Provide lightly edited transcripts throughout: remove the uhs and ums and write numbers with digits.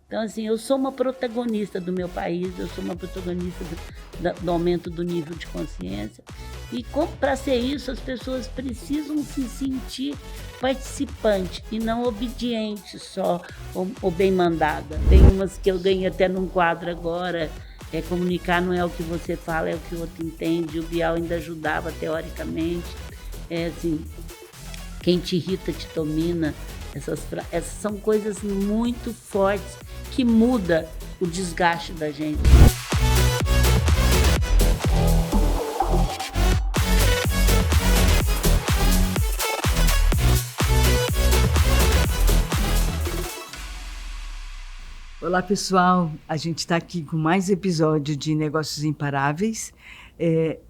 Então, assim, eu sou uma protagonista do meu país, eu sou uma protagonista do aumento do nível de consciência. E para ser isso, as pessoas precisam se sentir participante e não obediente só ou bem mandada. Tem umas que eu ganhei até num quadro agora, comunicar não é o que você fala, é o que o outro entende. O Bial ainda ajudava teoricamente. Assim, quem te irrita te domina. Essas são coisas muito fortes que muda o desgaste da gente. Olá, pessoal. A gente está aqui com mais episódio de Negócios Imparáveis.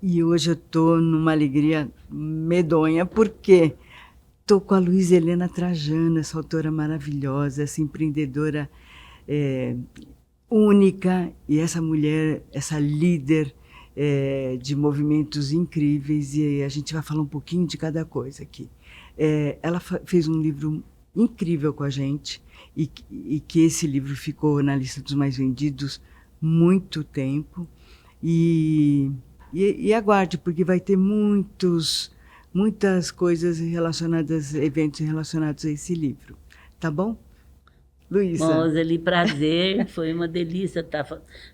E hoje eu estou numa alegria medonha, porque estou com a Luísa Helena Trajano, essa autora maravilhosa, essa empreendedora única, e essa mulher, essa líder de movimentos incríveis, e a gente vai falar um pouquinho de cada coisa aqui. Ela fez um livro incrível com a gente, e que esse livro ficou na lista dos mais vendidos muito tempo. E aguarde, porque vai ter muitas coisas relacionadas, eventos relacionados a esse livro. Tá bom? Luísa. Bom, Roseli, prazer, foi uma delícia.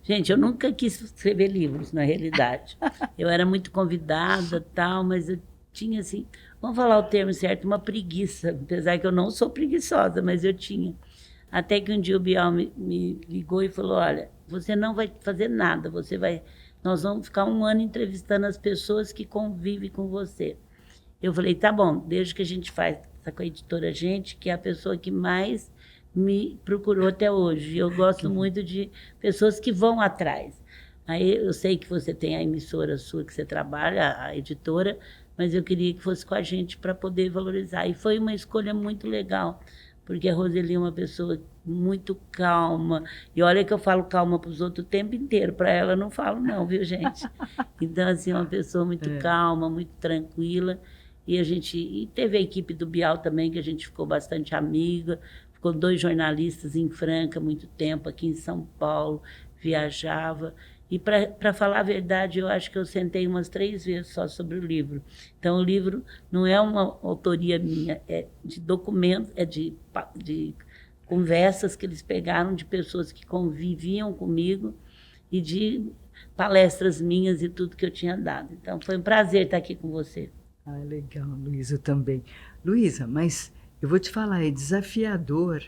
Gente, eu nunca quis escrever livros, na realidade. Eu era muito convidada, tal, mas eu tinha, assim, vamos falar o termo certo, uma preguiça, apesar que eu não sou preguiçosa, mas eu tinha. Até que um dia o Bial me ligou e falou, olha, você não vai fazer nada, nós vamos ficar 1 ano entrevistando as pessoas que convivem com você. Eu falei, tá bom, desde que a gente faz com a editora Gente, que é a pessoa que mais me procurou até hoje. Eu gosto muito de pessoas que vão atrás. Aí eu sei que você tem a emissora sua que você trabalha, a editora, mas eu queria que fosse com a gente para poder valorizar. E foi uma escolha muito legal, porque a Roseli é uma pessoa muito calma. E olha que eu falo calma para os outros o tempo inteiro. Para ela eu não falo não, viu, gente? Então, assim, é uma pessoa muito calma, muito tranquila. E teve a equipe do Bial também, que a gente ficou bastante amiga. Ficou 2 jornalistas em Franca muito tempo, aqui em São Paulo, viajava. E, para falar a verdade, eu acho que eu sentei umas 3 vezes só sobre o livro. Então, o livro não é uma autoria minha, é de documentos, é de conversas que eles pegaram de pessoas que conviviam comigo e de palestras minhas e tudo que eu tinha dado. Então, foi um prazer estar aqui com você. Ah, legal, Luísa, também. Luísa, mas eu vou te falar, é desafiador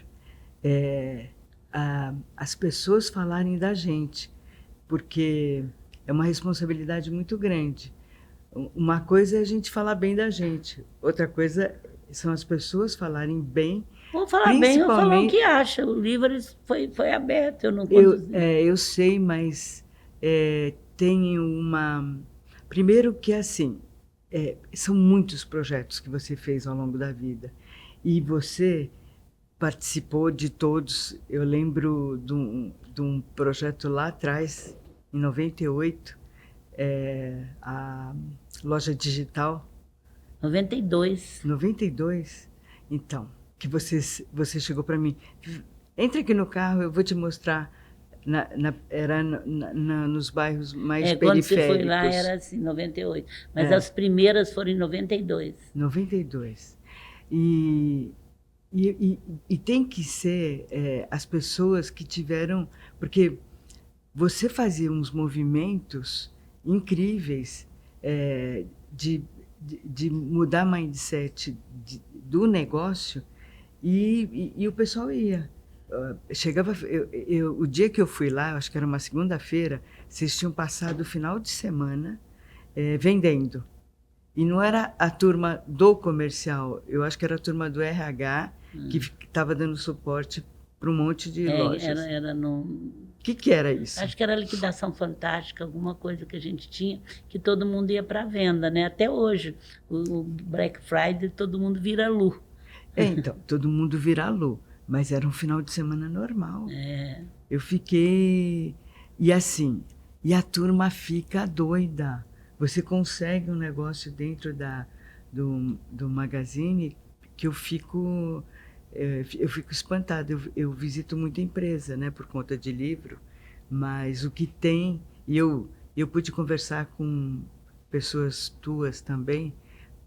as pessoas falarem da gente, porque é uma responsabilidade muito grande. Uma coisa é a gente falar bem da gente, outra coisa são as pessoas falarem bem. Vou falar bem, eu falar o que acha. O livro foi aberto, eu não conduzi. Eu sei, mas tem uma... Primeiro que assim, são muitos projetos que você fez ao longo da vida. E você participou de todos. Eu lembro de um projeto lá atrás, em 98, a loja digital. 92. 92? Então, que você chegou para mim. Entra aqui no carro, eu vou te mostrar. Era nos bairros mais periféricos. Quando você foi lá era assim, 98. Mas as primeiras foram em 92. 92. E tem que ser as pessoas que tiveram... Porque você fazia uns movimentos incríveis de mudar mindset do negócio e o pessoal ia. Chegava, o dia que eu fui lá, acho que era uma segunda-feira, vocês tinham passado o final de semana vendendo. E não era a turma do comercial, eu acho que era a turma do RH que estava dando suporte para um monte de lojas. Era no... O que era isso? Acho que era liquidação fantástica, alguma coisa que a gente tinha, que todo mundo ia para venda, né? Até hoje, o Black Friday, todo mundo vira Lu. Então, todo mundo vira Lu. Mas era um final de semana normal. Eu fiquei... E assim, a turma fica doida. Você consegue um negócio dentro do Magazine que eu fico eu fico espantada. Eu visito muita empresa, né, por conta de livro, mas o que tem, eu pude conversar com pessoas tuas também,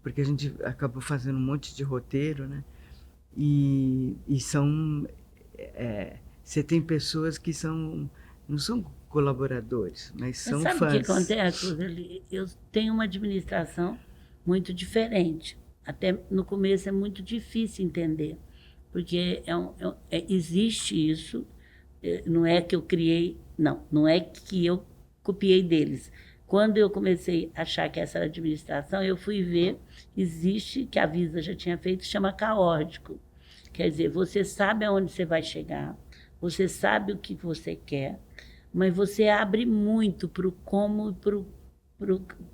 porque a gente acabou fazendo um monte de roteiro, né? E são, você tem pessoas que não são colaboradores, mas Mas são sabe o que fãs. acontece, Roseli? Eu tenho uma administração muito diferente. Até no começo é muito difícil entender, porque existe isso, não é que eu criei, não é que eu copiei deles. Quando eu comecei a achar que essa era a administração, eu fui ver, existe, que a Visa já tinha feito, chama caórdico. Quer dizer, você sabe aonde você vai chegar, você sabe o que você quer, mas você abre muito para o como, para o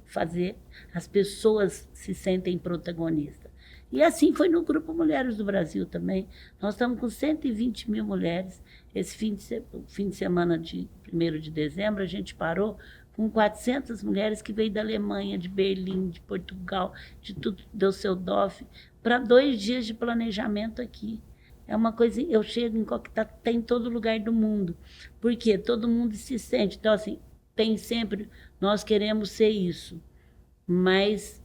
fazer as pessoas se sentem protagonistas. E assim foi no Grupo Mulheres do Brasil também. Nós estamos com 120 mil mulheres. Esse fim de semana de 1º de dezembro, a gente parou com 400 mulheres que veio da Alemanha, de Berlim, de Portugal, de tudo, Düsseldorf, para 2 dias de planejamento aqui. É uma coisa, eu chego em tem em todo lugar do mundo, porque todo mundo se sente. Então, assim, tem sempre, nós queremos ser isso, mas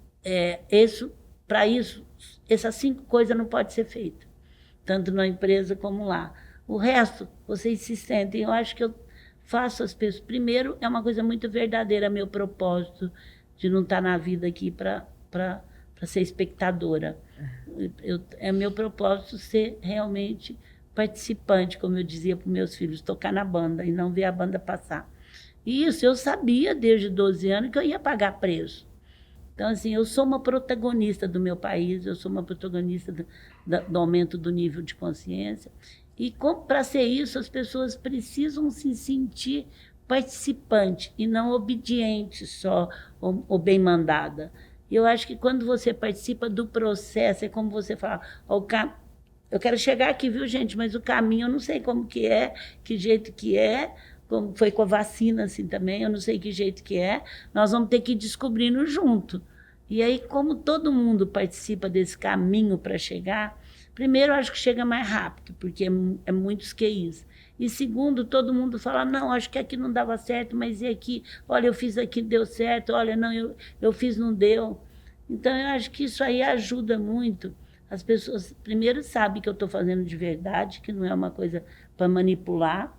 para isso, essas 5 coisas não podem ser feitas, tanto na empresa como lá. O resto, vocês se sentem, eu acho que eu faço as pessoas. Primeiro, é uma coisa muito verdadeira, meu propósito de não estar na vida aqui para ser espectadora. É meu propósito ser realmente participante, como eu dizia para os meus filhos, tocar na banda e não ver a banda passar. E isso eu sabia desde 12 anos que eu ia pagar preço. Então, assim, eu sou uma protagonista do meu país, eu sou uma protagonista do aumento do nível de consciência. E para ser isso, as pessoas precisam se sentir participante e não obediente só ou bem mandada. Eu acho que quando você participa do processo, é como você fala, eu quero chegar aqui, viu, gente, mas o caminho eu não sei como que é, que jeito que é, como foi com a vacina assim também, eu não sei que jeito que é, nós vamos ter que ir descobrindo junto. E aí, como todo mundo participa desse caminho para chegar, primeiro, eu acho que chega mais rápido, porque é muitos QIs. E segundo, todo mundo fala, não, acho que aqui não dava certo, mas e aqui? Olha, eu fiz aqui, deu certo. Olha, não, eu fiz, não deu. Então, eu acho que isso aí ajuda muito. As pessoas, primeiro, sabem que eu estou fazendo de verdade, que não é uma coisa para manipular.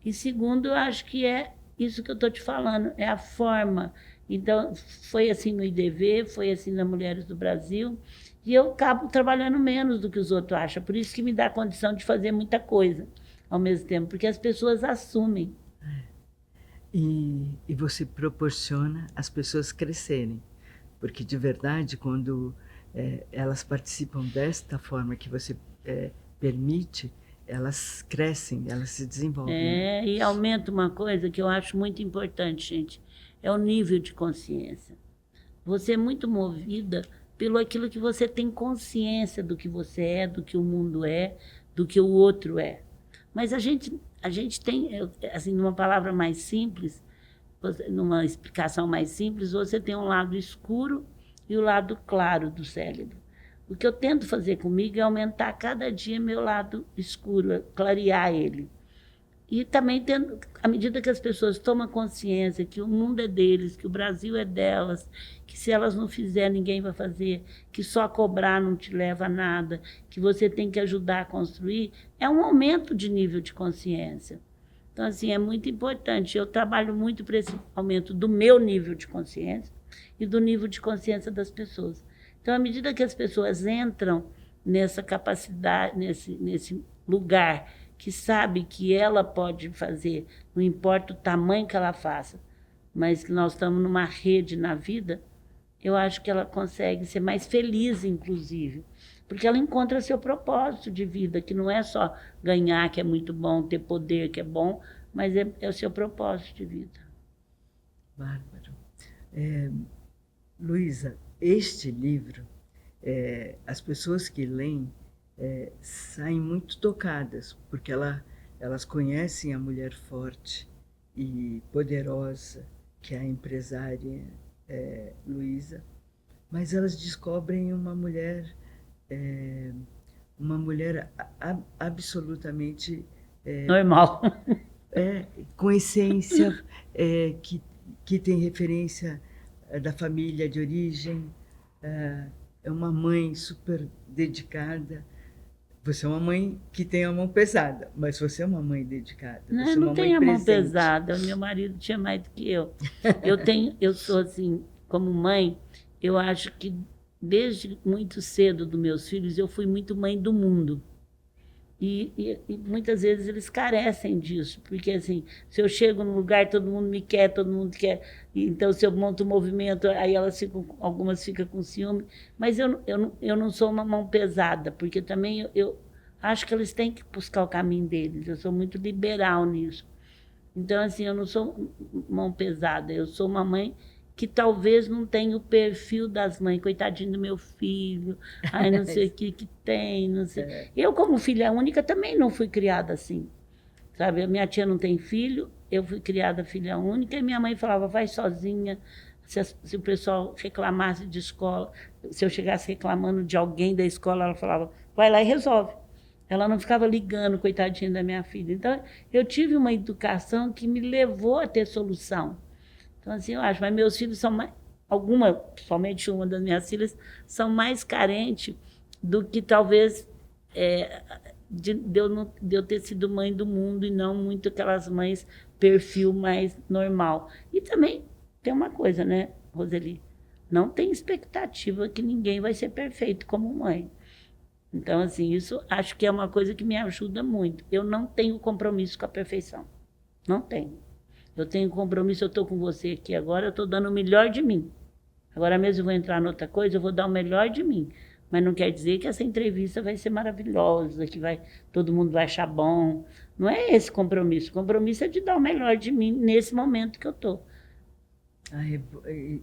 E segundo, eu acho que é isso que eu estou te falando, é a forma. Então, foi assim no IDV, foi assim na Mulheres do Brasil, e eu acabo trabalhando menos do que os outros acham, por isso que me dá a condição de fazer muita coisa ao mesmo tempo, porque as pessoas assumem. E você proporciona as pessoas crescerem, porque de verdade, quando elas participam desta forma que você permite, elas crescem, elas se desenvolvem. E aumenta uma coisa que eu acho muito importante, gente, é o nível de consciência. Você é muito movida pelo aquilo que você tem consciência do que você é, do que o mundo é, do que o outro é. Mas a gente tem, assim, numa palavra mais simples, numa explicação mais simples, você tem um lado escuro e o lado claro do cérebro. O que eu tento fazer comigo é aumentar cada dia meu lado escuro, clarear ele. E também, à medida que as pessoas tomam consciência que o mundo é deles, que o Brasil é delas, que se elas não fizerem, ninguém vai fazer, que só cobrar não te leva a nada, que você tem que ajudar a construir, é um aumento de nível de consciência. Então, assim, é muito importante. Eu trabalho muito para esse aumento do meu nível de consciência e do nível de consciência das pessoas. Então, à medida que as pessoas entram nessa capacidade, nesse lugar que sabe que ela pode fazer, não importa o tamanho que ela faça, mas que nós estamos numa rede na vida, eu acho que ela consegue ser mais feliz, inclusive, porque ela encontra seu propósito de vida, que não é só ganhar, que é muito bom, ter poder, que é bom, mas é o seu propósito de vida. Bárbaro. Luísa, este livro, as pessoas que leem saem muito tocadas, porque elas conhecem a mulher forte e poderosa, que é a empresária Luísa, mas elas descobrem uma mulher uma mulher absolutamente Normal. com essência, que tem referência da família de origem, é uma mãe super dedicada. Você é uma mãe que tem a mão pesada, mas você é uma mãe dedicada. Não, Você eu é não uma tenho mãe a mão presente. pesada. Meu marido tinha mais do que eu. Eu sou assim, como mãe, eu acho que desde muito cedo dos meus filhos, eu fui muito mãe do mundo. E muitas vezes eles carecem disso, porque assim, se eu chego num lugar, todo mundo me quer, todo mundo quer. Então, se eu monto um movimento, aí algumas ficam com ciúme. Mas eu não sou uma mão pesada, porque também eu acho que eles têm que buscar o caminho deles. Eu sou muito liberal nisso. Então, assim, eu não sou mão pesada, eu sou uma mãe que talvez não tenha o perfil das mães, coitadinho do meu filho, ai, não sei o que que tem, não sei. Eu, como filha única, também não fui criada assim, sabe? A minha tia não tem filho, eu fui criada filha única, e minha mãe falava, vai sozinha, se o pessoal reclamasse de escola, se eu chegasse reclamando de alguém da escola, ela falava, vai lá e resolve. Ela não ficava ligando, coitadinha da minha filha. Então, eu tive uma educação que me levou a ter solução. Então, assim, eu acho, mas meus filhos são mais, somente uma das minhas filhas, são mais carentes do que talvez de eu ter sido mãe do mundo e não muito aquelas mães perfil mais normal. E também tem uma coisa, né, Roseli? Não tem expectativa que ninguém vai ser perfeito como mãe. Então, assim, isso acho que é uma coisa que me ajuda muito. Eu não tenho compromisso com a perfeição. Não tenho. Eu tenho compromisso, eu estou com você aqui agora, eu estou dando o melhor de mim. Agora mesmo eu vou entrar em outra coisa, eu vou dar o melhor de mim. Mas não quer dizer que essa entrevista vai ser maravilhosa, que todo mundo vai achar bom. Não é esse compromisso. O compromisso é de dar o melhor de mim nesse momento que eu estou.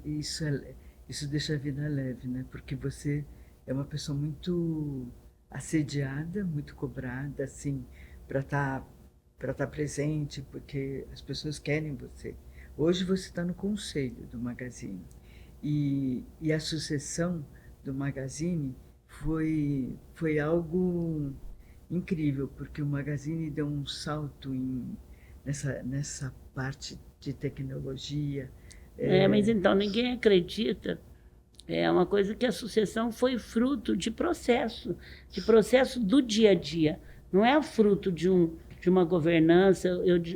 Isso deixa a vida leve, né? Porque você é uma pessoa muito assediada, muito cobrada, assim, para estar presente, porque as pessoas querem você. Hoje você está no conselho do Magazine. E a sucessão do Magazine foi algo incrível, porque o Magazine deu um salto nessa parte de tecnologia. Mas então, ninguém acredita. É uma coisa que a sucessão foi fruto de processo do dia a dia. Não é fruto de uma governança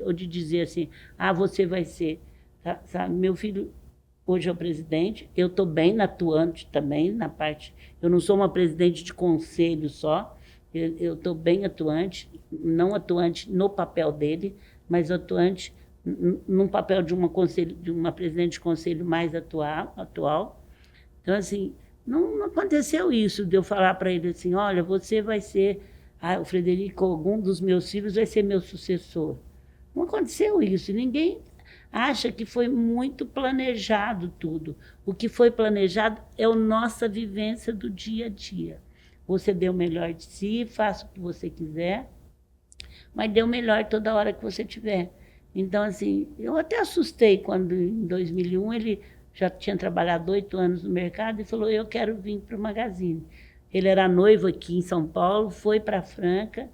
ou de dizer assim, você vai ser. Sabe? Meu filho hoje é o presidente, eu estou bem atuante também na parte. Eu não sou uma presidente de conselho só, eu estou bem atuante, não atuante no papel dele, mas atuante num papel de uma presidente de conselho mais atual. Então, assim, não aconteceu isso de eu falar para ele assim, olha, você vai ser, o Frederico, algum dos meus filhos vai ser meu sucessor. Não aconteceu isso. Ninguém acha que foi muito planejado tudo. O que foi planejado é a nossa vivência do dia a dia. Você dê o melhor de si, faça o que você quiser, mas dê o melhor toda hora que você tiver. Então, assim, eu até assustei quando, em 2001, ele já tinha trabalhado 8 anos no mercado e falou, eu quero vir para o Magazine. Ele era noivo aqui em São Paulo, foi para Franca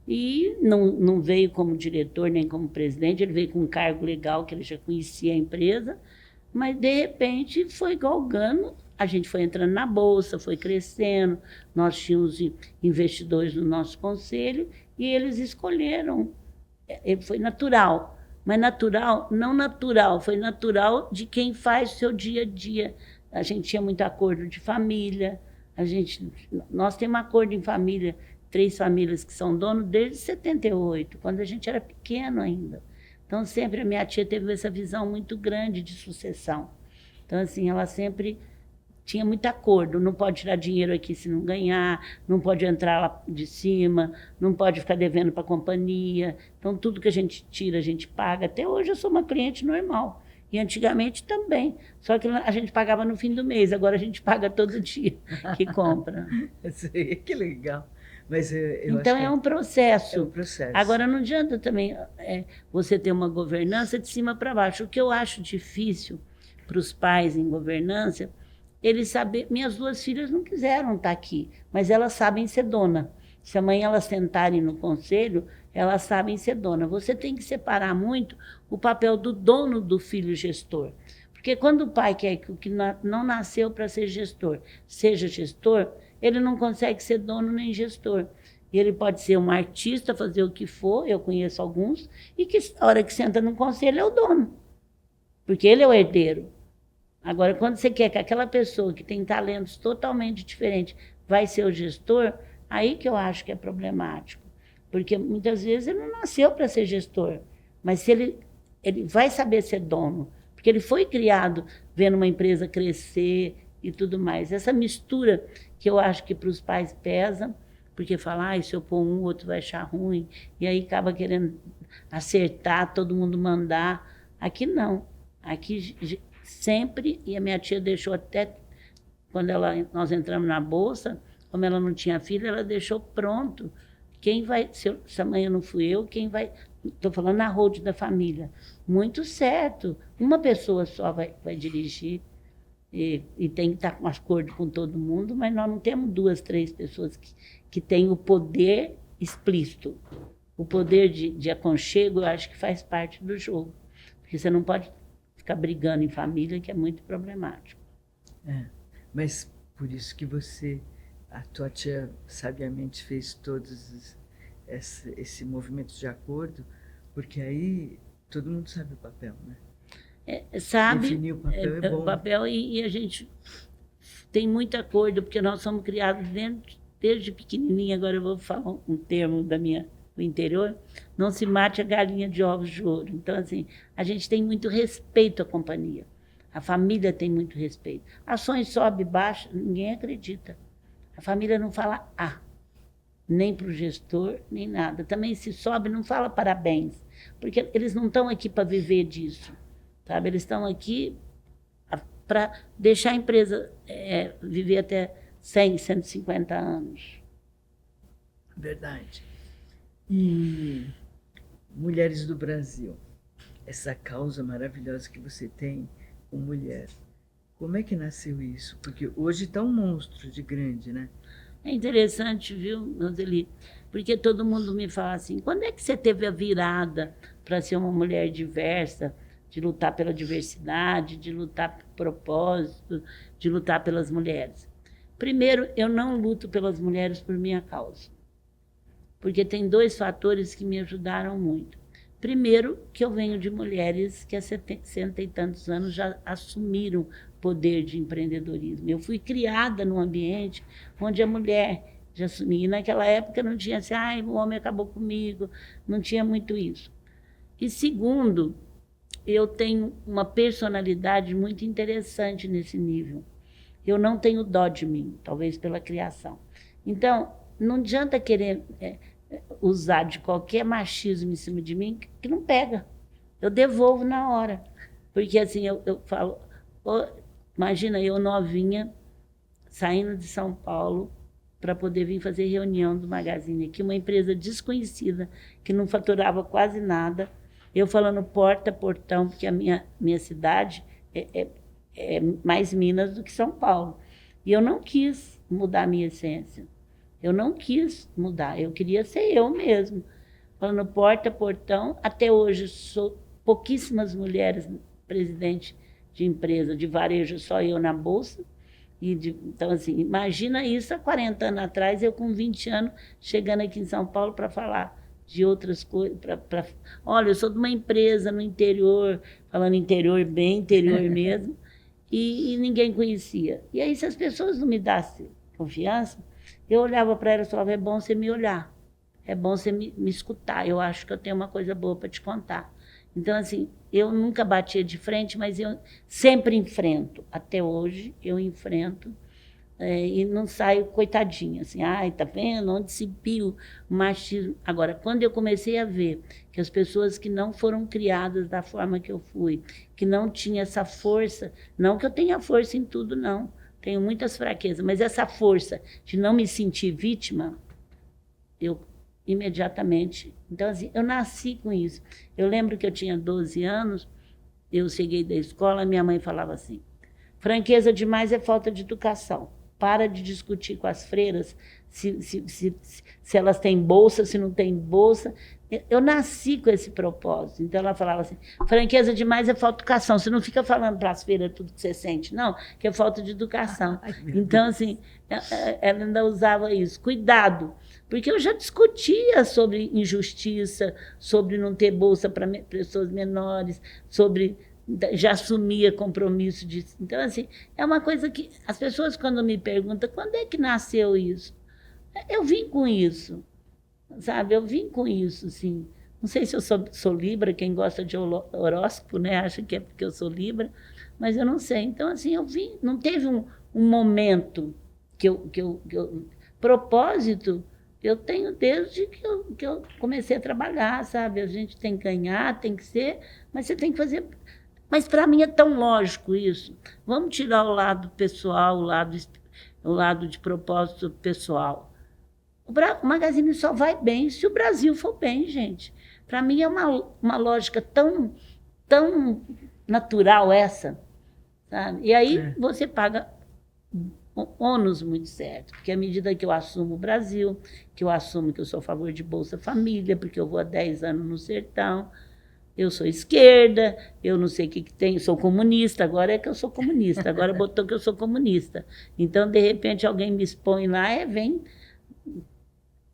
e não veio como diretor nem como presidente, ele veio com um cargo legal, que ele já conhecia a empresa, mas, de repente, foi galgando, a gente foi entrando na bolsa, foi crescendo, nós tínhamos investidores no nosso conselho e eles escolheram. Foi natural. Mas natural, não natural, foi natural de quem faz o seu dia a dia. A gente tinha muito acordo de família, nós temos acordo em família, 3 famílias que são donos desde 78, quando a gente era pequeno ainda. Então, sempre a minha tia teve essa visão muito grande de sucessão. Então, assim, ela sempre tinha muito acordo, não pode tirar dinheiro aqui se não ganhar, não pode entrar lá de cima, não pode ficar devendo para a companhia. Então, tudo que a gente tira, a gente paga. Até hoje eu sou uma cliente normal. E antigamente também. Só que a gente pagava no fim do mês, agora a gente paga todo dia que compra. Sei, que legal. Mas então, é um processo. É um processo. Agora, não adianta também você ter uma governança de cima para baixo. O que eu acho difícil para os pais em governança, eles sabem. Minhas 2 filhas não quiseram estar aqui, mas elas sabem ser dona. Se amanhã elas sentarem no conselho, elas sabem ser dona. Você tem que separar muito o papel do dono do filho gestor. Porque quando o pai quer que o que não nasceu para ser gestor seja gestor, ele não consegue ser dono nem gestor. Ele pode ser um artista, fazer o que for, eu conheço alguns, e que na hora que senta no conselho é o dono, porque ele é o herdeiro. Agora, quando você quer que aquela pessoa que tem talentos totalmente diferentes vai ser o gestor, aí que eu acho que é problemático. Porque muitas vezes ele não nasceu para ser gestor, mas se ele vai saber ser dono, porque ele foi criado vendo uma empresa crescer e tudo mais. Essa mistura que eu acho que para os pais pesa, porque falar, se eu pôr um, o outro vai achar ruim, e aí acaba querendo acertar, todo mundo mandar. Aqui não. Aqui sempre, e a minha tia deixou até, quando nós entramos na Bolsa, como ela não tinha filho, ela deixou pronto. Quem vai, se amanhã não fui eu, quem vai... Estou falando na road da família. Muito certo. Uma pessoa só vai dirigir e tem que estar com acordo com todo mundo, mas nós não temos 2, 3 pessoas que têm o poder explícito. O poder de aconchego, eu acho que faz parte do jogo. Porque você não pode ficar brigando em família, que é muito problemático. Mas por isso que a tua tia sabiamente fez todos esse movimento de acordo, porque aí todo mundo sabe o papel, né? Sabe, definir o papel é bom. O papel e a gente tem muito acordo, porque nós somos criados desde pequenininha. Agora eu vou falar um termo do interior, não se mate a galinha de ovos de ouro. Então, assim, a gente tem muito respeito à companhia. A família tem muito respeito. Ações sobe e baixa, ninguém acredita. A família não fala nem para o gestor, nem nada. Também se sobe, não fala parabéns, porque eles não estão aqui para viver disso. Sabe? Eles estão aqui para deixar a empresa viver até 100, 150 anos. Verdade. E Mulheres do Brasil, essa causa maravilhosa que você tem com mulher, como é que nasceu isso? Porque hoje está um monstro de grande, né? É interessante, viu, Roseli? Porque todo mundo me fala assim, quando é que você teve a virada para ser uma mulher diversa, de lutar pela diversidade, de lutar por propósito, de lutar pelas mulheres? Primeiro, eu não luto pelas mulheres por minha causa, porque tem 2 fatores que me ajudaram muito. Primeiro, que eu venho de mulheres que há 60 e tantos anos já assumiram poder de empreendedorismo. Eu fui criada num ambiente onde a mulher já assumia. E naquela época não tinha assim, o homem acabou comigo, não tinha muito isso. E segundo, eu tenho uma personalidade muito interessante nesse nível. Eu não tenho dó de mim, talvez pela criação. Então, não adianta querer usar de qualquer machismo em cima de mim, que não pega. Eu devolvo na hora. Porque assim, eu falo, imagina eu novinha, saindo de São Paulo para poder vir fazer reunião do Magazine aqui, uma empresa desconhecida, que não faturava quase nada. Eu falando porta, portão, porque a minha cidade é mais Minas do que São Paulo. E eu não quis mudar a minha essência. Eu não quis mudar, eu queria ser eu mesmo. Falando porta, portão, até hoje sou pouquíssimas mulheres presidente de empresa, de varejo, só eu na Bolsa. Então, assim, imagina isso há 40 anos atrás, eu com 20 anos, chegando aqui em São Paulo para falar de outras coisas. Olha, eu sou de uma empresa no interior, falando interior, bem interior mesmo, e ninguém conhecia. E aí, se as pessoas não me dessem confiança, eu olhava para elas e falava, é bom você me olhar, é bom você me escutar, eu acho que eu tenho uma coisa boa para te contar. Então, assim, eu nunca batia de frente, mas eu sempre enfrento. Até hoje, eu enfrento e não saio coitadinha, assim, tá vendo? Onde se viu o machismo? Agora, quando eu comecei a ver que as pessoas que não foram criadas da forma que eu fui, que não tinham essa força, não que eu tenha força em tudo, não, tenho muitas fraquezas, mas essa força de não me sentir vítima, eu imediatamente... Então, assim, eu nasci com isso. Eu lembro que eu tinha 12 anos, eu cheguei da escola, minha mãe falava assim, franqueza demais é falta de educação. Para de discutir com as freiras se elas têm bolsa, se não têm bolsa. Eu nasci com esse propósito. Então, ela falava assim, franqueza demais é falta de educação. Você não fica falando para as feiras tudo que você sente, não, que é falta de educação. Então, assim, ela ainda usava isso. Cuidado, porque eu já discutia sobre injustiça, sobre não ter bolsa para pessoas menores, sobre... já assumia compromisso disso. Então, assim, é uma coisa que as pessoas, quando me perguntam, quando é que nasceu isso? Eu vim com isso. Sabe, eu vim com isso, assim. Não sei se eu sou Libra, quem gosta de horóscopo, né, acha que é porque eu sou Libra, mas eu não sei. Então, assim, eu vim, não teve um momento que eu propósito, eu tenho desde que eu comecei a trabalhar, sabe? A gente tem que ganhar, tem que ser, mas você tem que fazer. Mas para mim é tão lógico isso. Vamos tirar o lado pessoal, o lado de propósito pessoal. O Magazine só vai bem se o Brasil for bem, gente. Para mim é uma lógica tão natural essa, sabe? E aí você paga ônus muito certo, porque à medida que eu assumo o Brasil, que eu assumo que eu sou a favor de Bolsa Família, porque eu vou há 10 anos no sertão, eu sou esquerda, eu não sei o que tem, sou comunista, agora é que eu sou comunista, agora botou que eu sou comunista. Então, de repente, alguém me expõe lá, vem...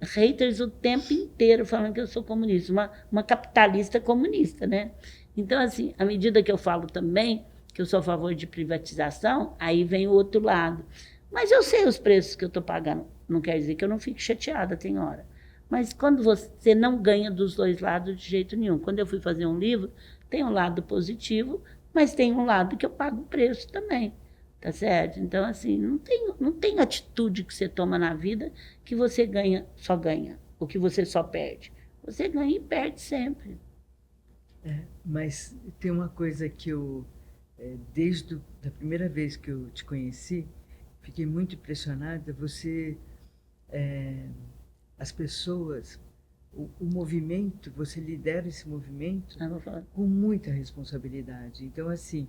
haters o tempo inteiro falando que eu sou comunista, uma capitalista comunista, né? Então, assim, à medida que eu falo também que eu sou a favor de privatização, aí vem o outro lado. Mas eu sei os preços que eu estou pagando, não quer dizer que eu não fique chateada, tem hora. Mas quando você não ganha dos dois lados de jeito nenhum. Quando eu fui fazer um livro, tem um lado positivo, mas tem um lado que eu pago o preço também. Tá certo? Então, assim, não tem atitude que você toma na vida que você só ganha, ou que você só perde. Você ganha e perde sempre. Mas tem uma coisa que eu, desde a primeira vez que eu te conheci, fiquei muito impressionada. Você, as pessoas, o movimento, você lidera esse movimento com muita responsabilidade. Então, assim,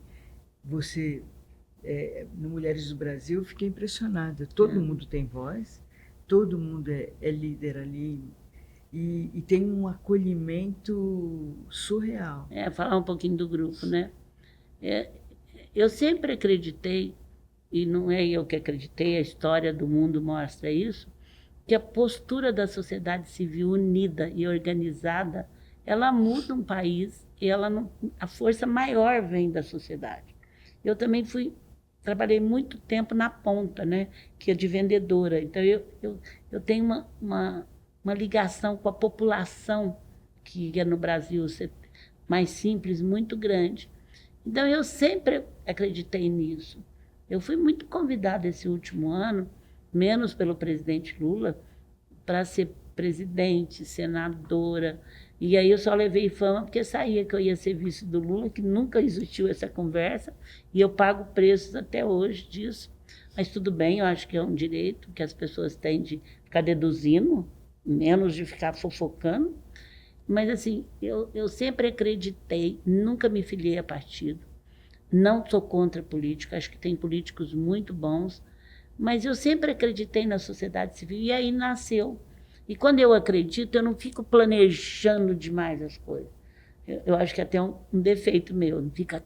você... no Mulheres do Brasil, fiquei impressionada. Todo mundo tem voz, todo mundo é líder ali e tem um acolhimento surreal. Falar um pouquinho do grupo, né? Eu sempre acreditei, e não é eu que acreditei, a história do mundo mostra isso, que a postura da sociedade civil unida e organizada, ela muda um país e a força maior vem da sociedade. Eu também trabalhei muito tempo na ponta, né, que é de vendedora. Então, eu tenho uma ligação com a população, que é no Brasil ser mais simples, muito grande. Então, eu sempre acreditei nisso. Eu fui muito convidada esse último ano, menos pelo presidente Lula, para ser presidente, senadora. E aí eu só levei fama porque sabia que eu ia ser vice do Lula, que nunca existiu essa conversa, e eu pago preços até hoje disso. Mas tudo bem, eu acho que é um direito que as pessoas têm de ficar deduzindo, menos de ficar fofocando. Mas, assim, eu sempre acreditei, nunca me filiei a partido, não sou contra política, acho que tem políticos muito bons, mas eu sempre acreditei na sociedade civil, e aí nasceu. E quando eu acredito, eu não fico planejando demais as coisas. Eu acho que até um defeito meu, não fica...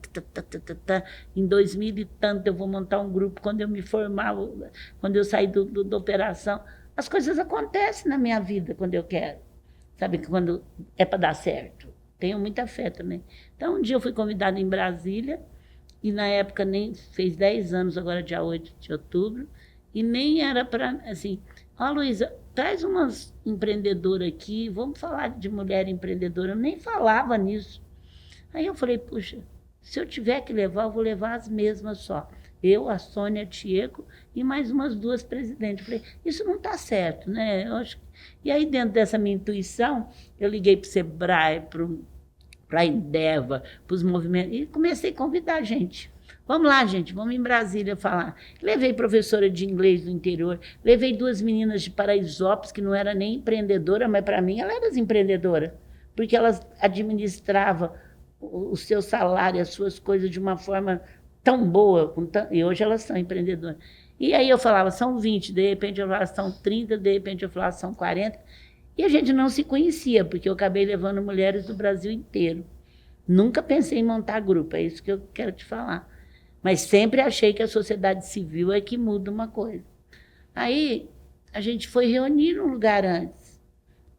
Em 2000 e tanto eu vou montar um grupo, quando eu me formar, quando eu sair da operação, as coisas acontecem na minha vida quando eu quero. Sabe, quando é para dar certo. Tenho muita fé também. Então, um dia eu fui convidada em Brasília, e na época nem fez 10 anos, agora dia 8 de outubro, e nem era para, assim, Luísa, traz umas empreendedoras aqui, vamos falar de mulher empreendedora. Eu nem falava nisso. Aí eu falei, puxa, se eu tiver que levar, eu vou levar as mesmas só. Eu, a Sônia Tieco e mais umas 2 presidentes. Eu falei, isso não está certo, né? Eu acho... E aí, dentro dessa minha intuição, eu liguei para o Sebrae, para a Indeva, para os movimentos, e comecei a convidar a gente. Vamos lá, gente, vamos em Brasília falar. Levei professora de inglês do interior, levei 2 meninas de Paraisópolis, que não era nem empreendedora, mas para mim elas eram empreendedoras, porque elas administravam o seu salário, as suas coisas de uma forma tão boa, e hoje elas são empreendedoras. E aí eu falava, são 20, de repente eu falava, são 30, de repente eu falava, são 40. E a gente não se conhecia, porque eu acabei levando mulheres do Brasil inteiro. Nunca pensei em montar grupo, é isso que eu quero te falar. Mas sempre achei que a sociedade civil é que muda uma coisa. Aí a gente foi reunir num lugar antes,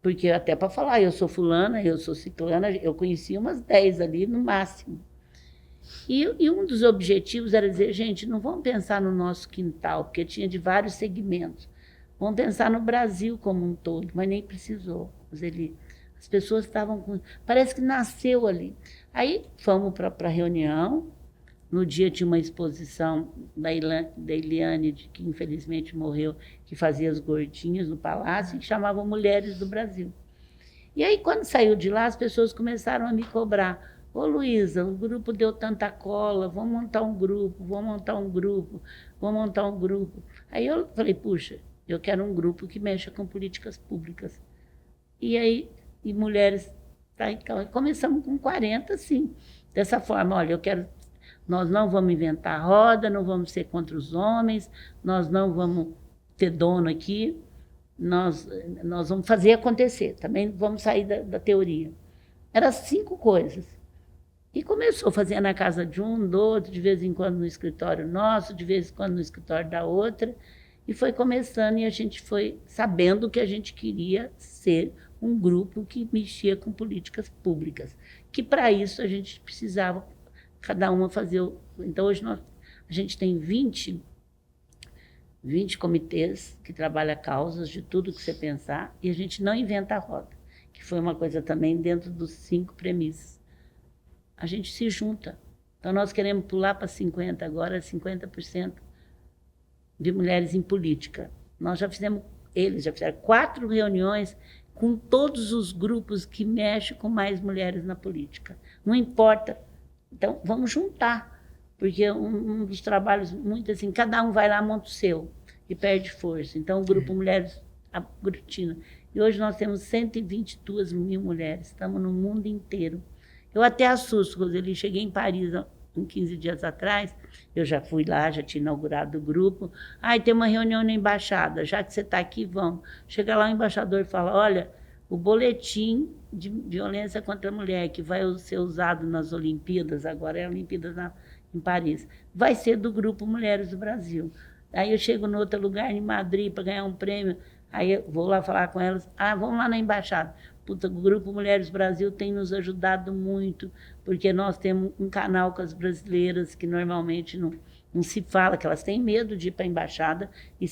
porque até para falar, eu sou fulana, eu sou ciclana, eu conhecia umas 10 ali no máximo. E um dos objetivos era dizer, gente, não vamos pensar no nosso quintal, porque tinha de vários segmentos. Vamos pensar no Brasil como um todo, mas nem precisou. As pessoas estavam com... Parece que nasceu ali. Aí fomos para a reunião. No dia tinha uma exposição da Eliane, que infelizmente morreu, que fazia as gordinhas no palácio, que chamavam Mulheres do Brasil. E aí, quando saiu de lá, as pessoas começaram a me cobrar. Ô, Luísa, o grupo deu tanta cola, vamos montar um grupo, vamos montar um grupo, vamos montar um grupo. Aí eu falei, puxa, eu quero um grupo que mexa com políticas públicas. E aí, e mulheres, tá, então, começamos com 40, sim. Dessa forma, olha, nós não vamos inventar roda, não vamos ser contra os homens, nós não vamos ter dono aqui, nós vamos fazer acontecer, também vamos sair da teoria. Eram 5 coisas. E começou a fazer na casa de um, do outro, de vez em quando no escritório nosso, de vez em quando no escritório da outra, e foi começando e a gente foi sabendo que a gente queria ser um grupo que mexia com políticas públicas, que para isso a gente precisava, cada uma fazer... Então hoje a gente tem 20 comitês que trabalham causas de tudo que você pensar, e a gente não inventa a roda, que foi uma coisa também dentro dos 5 premissas. A gente se junta. Então, nós queremos pular para 50% agora, 50% de mulheres em política. Eles já fizeram 4 reuniões com todos os grupos que mexem com mais mulheres na política. Não importa. Então, vamos juntar, porque um dos trabalhos, muito assim, cada um vai lá, monta o seu, e perde força. Então, o grupo Mulheres aglutina. E hoje nós temos 122 mil mulheres, estamos no mundo inteiro. Eu até assusto, Roseli, cheguei em Paris há 15 dias atrás, eu já fui lá, já tinha inaugurado o grupo. Tem uma reunião na embaixada, já que você está aqui, vamos. Chega lá o embaixador e fala, olha, o boletim de violência contra a mulher, que vai ser usado nas Olimpíadas, agora é Olimpíadas em Paris, vai ser do grupo Mulheres do Brasil. Aí eu chego em outro lugar, em Madrid, para ganhar um prêmio, aí eu vou lá falar com elas, vamos lá na embaixada. Puta, o Grupo Mulheres Brasil tem nos ajudado muito, porque nós temos um canal com as brasileiras que normalmente não se fala, que elas têm medo de ir para a embaixada e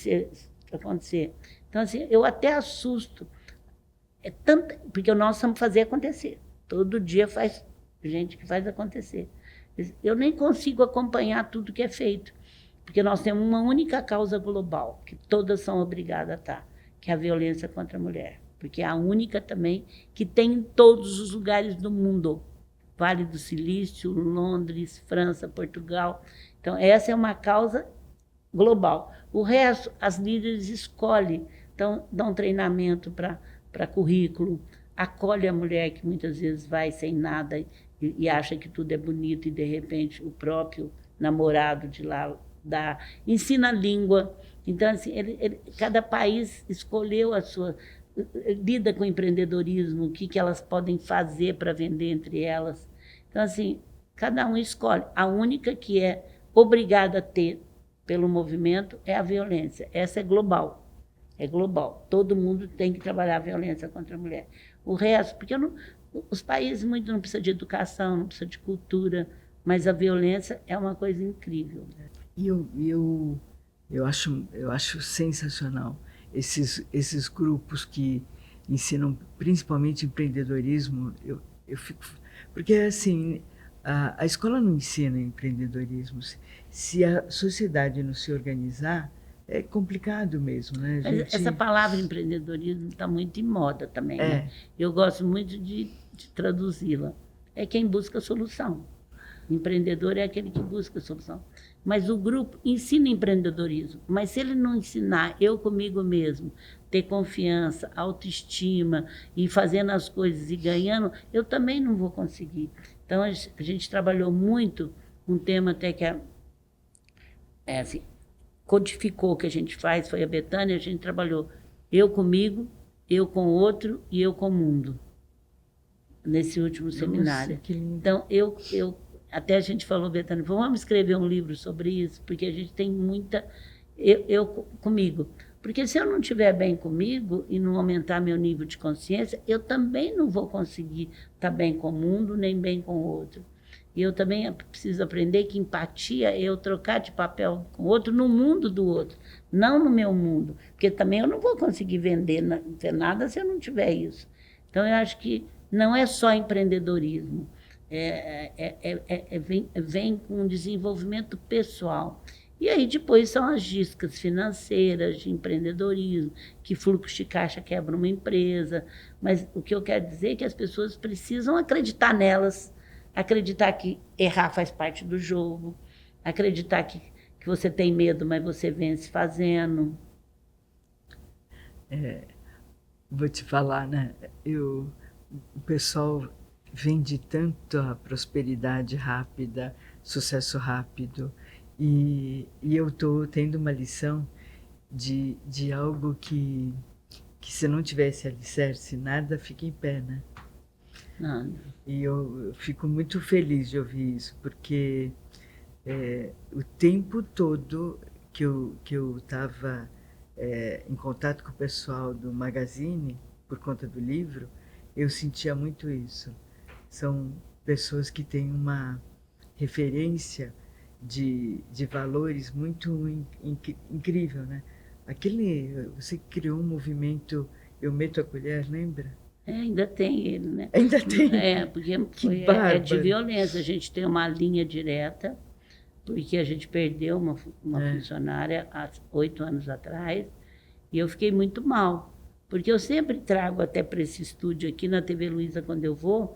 acontecer. Então, assim, eu até assusto. Porque nós vamos fazer acontecer. Todo dia faz gente que faz acontecer. Eu nem consigo acompanhar tudo que é feito, porque nós temos uma única causa global, que todas são obrigadas a estar, que é a violência contra a mulher. Porque é a única também que tem em todos os lugares do mundo. Vale do Silício, Londres, França, Portugal. Então, essa é uma causa global. O resto, as líderes escolhem, então, dão treinamento para currículo, acolhe a mulher que muitas vezes vai sem nada e acha que tudo é bonito e, de repente, o próprio namorado de lá dá. Ensina a língua. Então, assim, cada país escolheu a sua... lida com o empreendedorismo, o que elas podem fazer para vender entre elas. Então, assim, cada um escolhe. A única que é obrigada a ter pelo movimento é a violência. Essa é global. É global. Todo mundo tem que trabalhar a violência contra a mulher. O resto, porque os países muito não precisam de educação, não precisam de cultura, mas a violência é uma coisa incrível. E eu acho sensacional esses grupos que ensinam principalmente empreendedorismo. Eu fico, porque assim, a escola não ensina empreendedorismo. Se a sociedade não se organizar, é complicado mesmo, né? Essa palavra empreendedorismo está muito em moda também, né? Eu gosto muito de traduzi-la. É quem busca solução. Empreendedor é aquele que busca solução. Mas o grupo ensina empreendedorismo. Mas se ele não ensinar eu comigo mesmo, ter confiança, autoestima e fazendo as coisas e ganhando, eu também não vou conseguir. Então, a gente trabalhou muito um tema até que é assim, codificou o que a gente faz foi a Bethânia. A gente trabalhou eu comigo, eu com o outro e eu com o mundo, nesse último seminário. Nossa, que lindo. Então, até a gente falou, Bethânia, vamos escrever um livro sobre isso, porque a gente tem muita... Eu comigo. Porque se eu não estiver bem comigo e não aumentar meu nível de consciência, eu também não vou conseguir estar bem com o mundo, nem bem com o outro. E eu também preciso aprender que empatia é eu trocar de papel com o outro no mundo do outro, não no meu mundo. Porque também eu não vou conseguir vender nada se eu não tiver isso. Então, eu acho que não é só empreendedorismo, vem com um desenvolvimento pessoal. E aí depois são as dicas financeiras de empreendedorismo, que fluxo de caixa quebra uma empresa. Mas o que eu quero dizer é que as pessoas precisam acreditar nelas, acreditar que errar faz parte do jogo, acreditar que você tem medo, mas você vence fazendo. Vou te falar, né? O pessoal vende tanto a prosperidade rápida, sucesso rápido, e eu estou tendo uma lição de algo que se não tivesse alicerce, nada fica em pé, né? Não. E eu fico muito feliz de ouvir isso, porque o tempo todo que eu estava em contato com o pessoal do Magazine, por conta do livro, eu sentia muito isso. São pessoas que têm uma referência de valores muito incrível, né? Você criou um movimento Eu Meto a Colher, lembra? Ainda tem ele, né? Ainda tem? Porque Que é de bárbaro. violência. A gente tem uma linha direta, porque a gente perdeu uma funcionária há 8 anos atrás, e eu fiquei muito mal. Porque eu sempre trago até para esse estúdio aqui na TV Luiza, quando eu vou,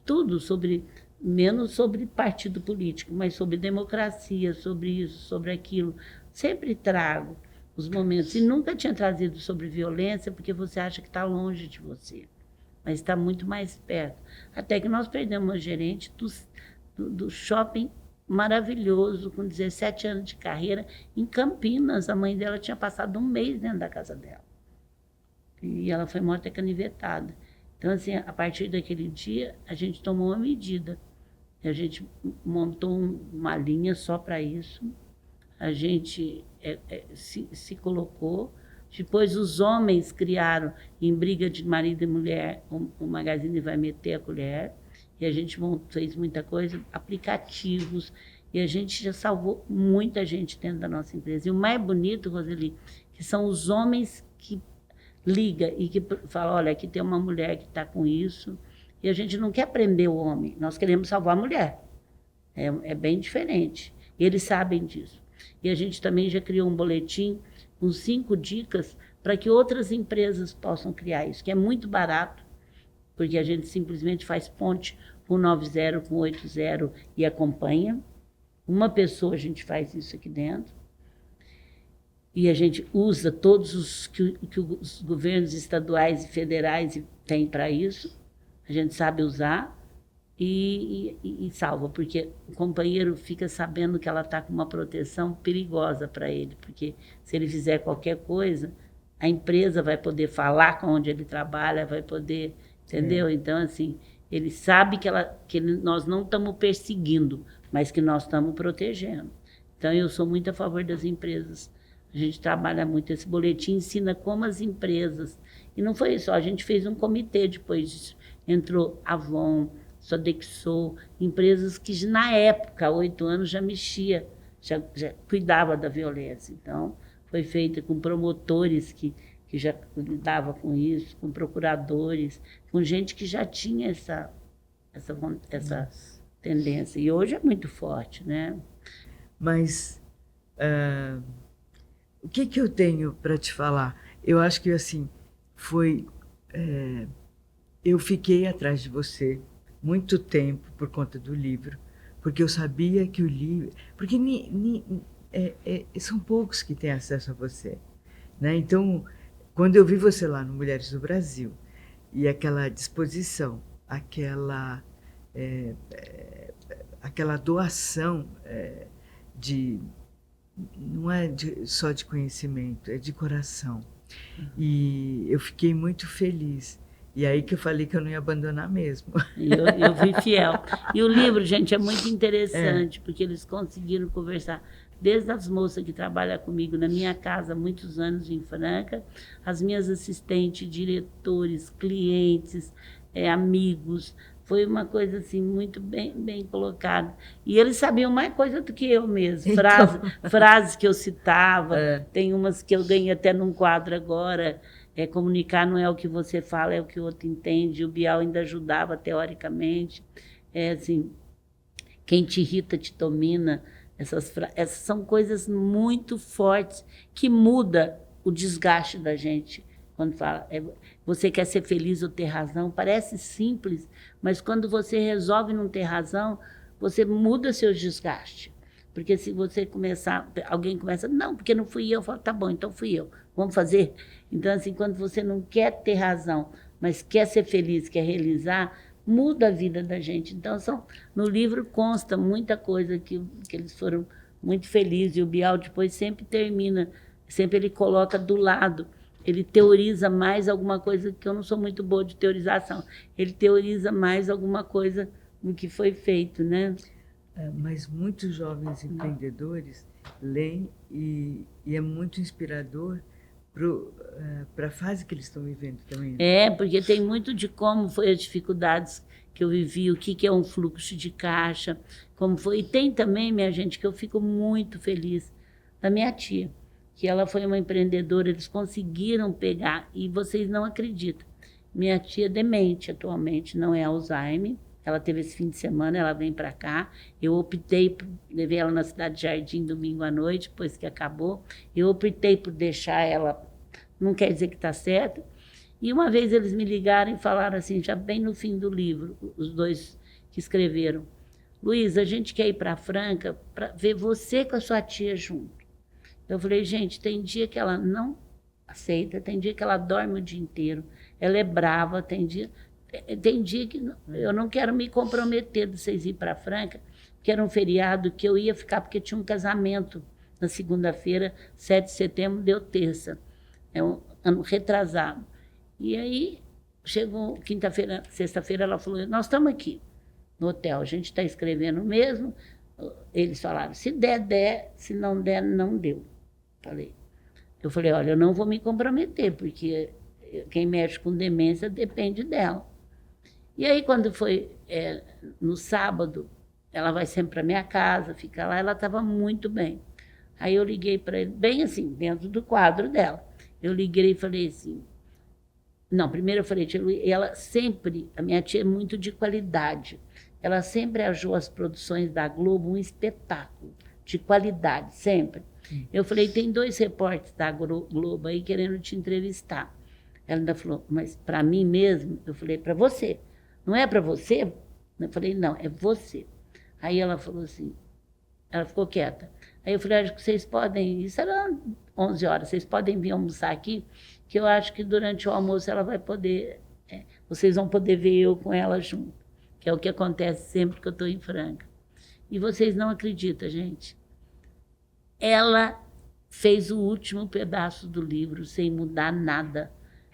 tudo sobre, menos sobre partido político, mas sobre democracia, sobre isso, sobre aquilo. Sempre trago os momentos. E nunca tinha trazido sobre violência, porque você acha que está longe de você, mas está muito mais perto. Até que nós perdemos uma gerente do shopping maravilhoso, com 17 anos de carreira, em Campinas. A mãe dela tinha passado um mês dentro da casa dela. E ela foi morta canivetada. Então, assim, a partir daquele dia, a gente tomou uma medida. A gente montou uma linha só para isso. A gente se colocou. Depois, os homens criaram, em briga de marido e mulher, o Magazine Vai Meter a Colher. E a gente fez muita coisa, aplicativos. E a gente já salvou muita gente dentro da nossa empresa. E o mais bonito, Roseli, que são os homens que liga e que fala, olha, aqui tem uma mulher que está com isso, e a gente não quer prender o homem, nós queremos salvar a mulher. É bem diferente. E eles sabem disso. E a gente também já criou um boletim com 5 dicas para que outras empresas possam criar isso, que é muito barato, porque a gente simplesmente faz ponte com 90, com 80 e acompanha. Uma pessoa a gente faz isso aqui dentro. E a gente usa todos os que os governos estaduais e federais têm para isso. A gente sabe usar e salva, porque o companheiro fica sabendo que ela está com uma proteção perigosa para ele, porque se ele fizer qualquer coisa, a empresa vai poder falar com onde ele trabalha, vai poder, entendeu? Então, assim, ele sabe que nós não estamos perseguindo, mas que nós estamos protegendo. Então, eu sou muito a favor das empresas. A gente trabalha muito, esse boletim ensina como as empresas, e não foi só, a gente fez um comitê depois disso, entrou Avon, Sodexo, empresas que na época, há 8 anos, já mexia, já cuidava da violência. Então, foi feita com promotores que já lidavam com isso, com procuradores, com gente que já tinha essa tendência. E hoje é muito forte, né? Mas o que eu tenho para te falar? Eu acho que, assim, eu fiquei atrás de você muito tempo por conta do livro, porque eu sabia que o livro... Porque são poucos que têm acesso a você, né? Então, quando eu vi você lá no Mulheres do Brasil, e aquela disposição, aquela doação de não é só de conhecimento, é de coração. E eu fiquei muito feliz. E aí que eu falei que eu não ia abandonar mesmo. Eu fui fiel. E o livro, gente, é muito interessante, porque eles conseguiram conversar desde as moças que trabalham comigo na minha casa há muitos anos em Franca, as minhas assistentes, diretores, clientes, amigos. Foi uma coisa assim muito bem colocada. E eles sabiam mais coisa do que eu mesmo. Frases que eu citava, tem umas que eu ganhei até num quadro agora. Comunicar não é o que você fala, é o que o outro entende. O Bial ainda ajudava teoricamente. Assim, quem te irrita te domina. Essas são coisas muito fortes que mudam o desgaste da gente. Quando fala, você quer ser feliz ou ter razão, parece simples, mas quando você resolve não ter razão, você muda seus desgastes. Porque se você começar, alguém começa, não, porque não fui eu falo, tá bom, então fui eu, vamos fazer. Então, assim, quando você não quer ter razão, mas quer ser feliz, quer realizar, muda a vida da gente. Então, no livro consta muita coisa que eles foram muito felizes, e o Bial depois sempre termina, sempre ele coloca do lado, ele teoriza mais alguma coisa, que eu não sou muito boa de teorização, ele teoriza mais alguma coisa do que foi feito, né? Mas muitos jovens empreendedores leem e é muito inspirador para a fase que eles estão vivendo também. Porque tem muito de como foi as dificuldades que eu vivi, o que é um fluxo de caixa, como foi. E tem também, minha gente, que eu fico muito feliz, da minha tia, que ela foi uma empreendedora, eles conseguiram pegar, e vocês não acreditam. Minha tia é demente atualmente, não é Alzheimer. Ela teve esse fim de semana, ela vem para cá. Eu optei, levei ela na Cidade de Jardim domingo à noite, depois que acabou. Eu optei por deixar ela, não quer dizer que está certo. E uma vez eles me ligaram e falaram assim, já bem no fim do livro, os dois que escreveram, Luísa, a gente quer ir para Franca para ver você com a sua tia junto. Eu falei, gente, tem dia que ela não aceita, tem dia que ela dorme o dia inteiro, ela é brava, tem dia que eu não quero me comprometer de vocês ir para Franca, que era um feriado que eu ia ficar, porque tinha um casamento na segunda-feira, 7 de setembro, deu terça. É um ano retrasado. E aí, chegou quinta-feira, sexta-feira, ela falou, nós estamos aqui no hotel, a gente está escrevendo mesmo. Eles falaram, se der, se não der, não deu. Eu falei, olha, eu não vou me comprometer, porque quem mexe com demência depende dela. E aí, quando foi no sábado, ela vai sempre para minha casa, fica lá, ela estava muito bem. Aí eu liguei para ele, bem assim, dentro do quadro dela. Eu liguei e falei assim, não, primeiro eu falei, tia Luísa, ela sempre, a minha tia é muito de qualidade, ela sempre achou as produções da Globo um espetáculo de qualidade, sempre. Eu falei, tem 2 repórteres da Globo aí querendo te entrevistar. Ela ainda falou, mas para mim mesmo? Eu falei, para você. Não é para você? Eu falei, não, é você. Aí ela falou assim, ela ficou quieta. Aí eu falei, acho que vocês podem, isso era 11 horas, vocês podem vir almoçar aqui, que eu acho que durante o almoço ela vai poder, vocês vão poder ver eu com ela junto, que é o que acontece sempre que eu estou em Franca. E vocês não acreditam, gente. Ela fez o último pedaço do livro sem mudar nada.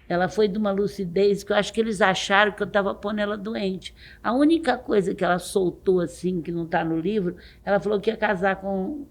Ela foi de uma lucidez que eu acho que eles acharam que eu estava pondo ela doente. A única coisa que ela soltou assim, que não está no livro, ela falou que ia casar com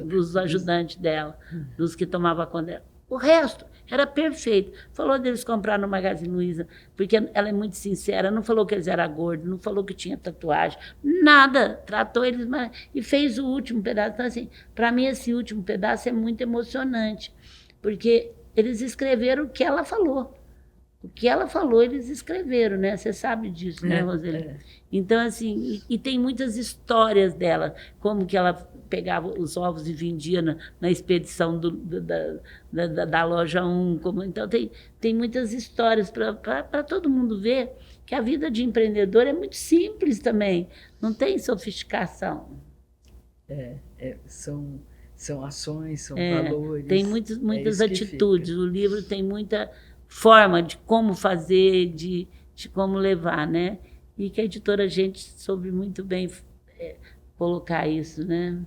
dos ajudantes dela, dos que tomavam conta dela. O resto era perfeito. Falou deles comprar no Magazine Luiza, porque ela é muito sincera, não falou que eles eram gordos, não falou que tinha tatuagem, nada. Tratou eles e fez o último pedaço. Então, assim, para mim, esse último pedaço é muito emocionante, porque eles escreveram o que ela falou. O que ela falou, eles escreveram, né? Você sabe disso, né, Roseli? Então, assim, e tem muitas histórias dela, como que ela pegava os ovos e vendia na expedição da loja 1. Então, tem muitas histórias para todo mundo ver que a vida de empreendedor é muito simples também, não tem sofisticação. São ações, são valores. Tem muitas atitudes, o livro tem muita forma de como fazer, de como levar, né? E que a editora Gente soube muito bem colocar isso, né?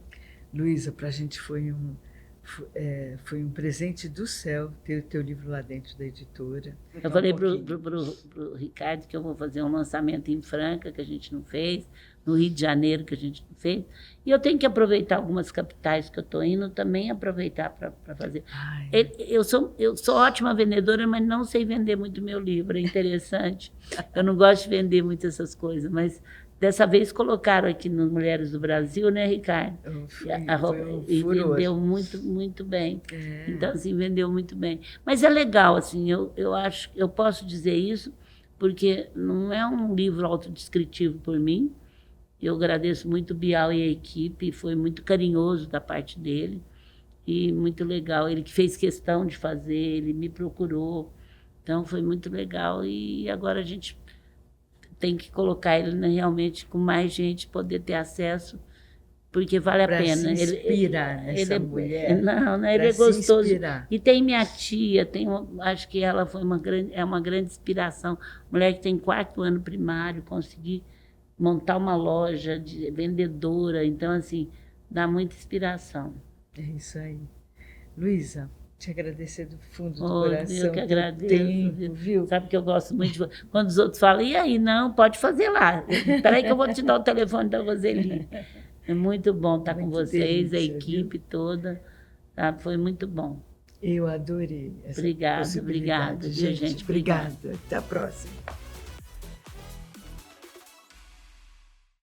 Luísa, para a gente foi um presente do céu ter o teu livro lá dentro da editora. Eu falei pro Ricardo que eu vou fazer um lançamento em Franca, que a gente não fez, no Rio de Janeiro, que a gente não fez. E eu tenho que aproveitar algumas capitais que eu estou indo, também aproveitar para fazer. Eu sou ótima vendedora, mas não sei vender muito meu livro, é interessante. Eu não gosto de vender muito essas coisas, mas dessa vez colocaram aqui nas Mulheres do Brasil, né, Ricardo? E vendeu muito, muito bem. É. Então, assim, vendeu muito bem. Mas é legal, assim, eu acho, eu posso dizer isso, porque não é um livro autodescritivo por mim. Eu agradeço muito o Bial e a equipe, foi muito carinhoso da parte dele e muito legal. Ele que fez questão de fazer, ele me procurou, então foi muito legal. E agora a gente tem que colocar ele realmente com mais gente, poder ter acesso, porque vale a pena. Se inspirar nessa mulher. Não, ele é gostoso. E tem minha tia, acho que ela foi uma grande inspiração. Mulher que tem 4º ano primário, conseguir montar uma loja de vendedora, então assim, dá muita inspiração. É isso aí. Luísa, te agradecer do fundo do coração. Eu que agradeço, viu? Sabe que eu gosto muito de... Quando os outros falam, e aí, não, pode fazer lá. Espera aí que eu vou te dar o telefone da Roseli. É muito bom estar com vocês, delícia, a equipe toda. Tá? Foi muito bom. Eu adorei essa obrigada, gente. Obrigada. Até a próxima.